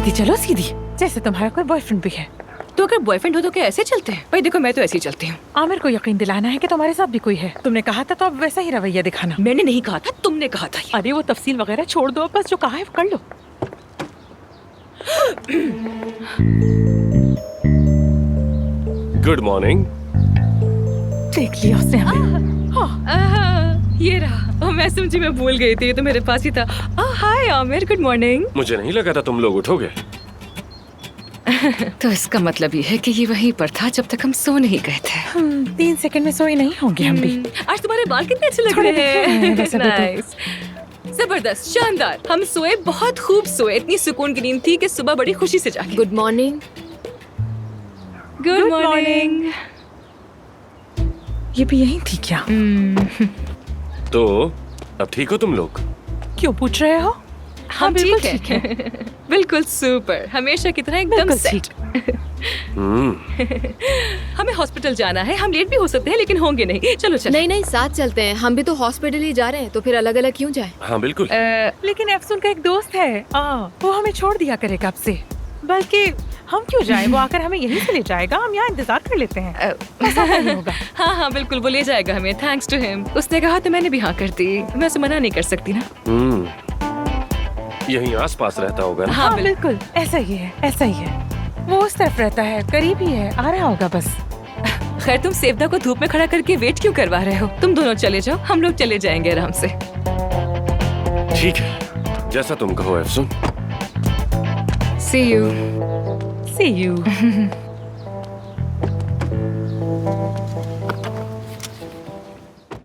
सीधी चलो सीधी, जैसे तुम्हारा कोई बॉयफ्रेंड भी है। तो अगर बॉयफ्रेंड हो तो क्या ऐसे चलते हैं? भाई देखो, मैं तो ऐसे ही चलती हूँ। आमिर को यकीन दिलाना है कि तुम्हारे साथ भी कोई है। तुमने कहा था तो अब वैसा ही रवैया दिखाना। मैंने नहीं कहा था, तुमने कहा था। अरे वो तफसील वगैरह छोड़ दो, बस जो कहा है वो कर लो। Good morning. देख लिया उसने हमें। ये रहा। मैं समझी, मैं भूल गई थी, ये तो मेरे पास ही था। हाय आमिर, गुड मॉर्निंग। मुझे नहीं लगा था तुम लोग उठोगे। तो इसका मतलब ये है कि ये वहीं पर था जब तक हम सो नहीं गए थे। 3 सेकंड में सोई नहीं होंगे हम भी। आज तुम्हारे बाल कितने अच्छे लग थोड़े रहे दिख रहे हैं वैसे तो। Nice. जबरदस्त, शानदार। हम सोए, बहुत खूब सोए। इतनी सुकून की नींद थी कि सुबह बड़ी खुशी से जागे। Good morning. Good morning. ये भी यही थी क्या? तो अब ठीक हो तुम लोग? क्यों पूछ रहे हो? हम बिल्कुल ठीक है। बिल्कुल सुपर, हमेशा की तरह एकदम बिल्कुल सेट। हम्म। हमें हॉस्पिटल जाना है, हम लेट भी हो सकते हैं लेकिन होंगे नहीं। चलो चलो। नहीं नहीं, साथ चलते हैं। हम भी तो हॉस्पिटल ही जा रहे हैं, तो फिर अलग अलग क्यों जाए? हाँ बिल्कुल। लेकिन अफसून का एक दोस्त है, वो हमें छोड़ दिया करेगा अब से। बल्कि हम क्यों जाएं, वो आकर हमें यहीं से ले जाएगा। हम यहाँ इंतजार कर लेते हैं। ऐसा नहीं होगा। हाँ हाँ बिल्कुल, वो ले जाएगा हमें। Thanks to him. उसने कहा तो मैंने भी हाँ कर दी। मैं उसे मना नहीं कर सकती ना। यहीं आसपास रहता होगा ना? हाँ बिल्कुल, ऐसा ही है, ऐसा ही है। वो उस तरफ रहता है, करीब ही है, आ रहा होगा बस। खैर, तुम सेवदा को धूप में खड़ा करके वेट क्यों करवा रहे हो? तुम दोनों चले जाओ, हम लोग चले जाएंगे आराम से। ठीक है, जैसा तुम कहो अफसून। See you. See you.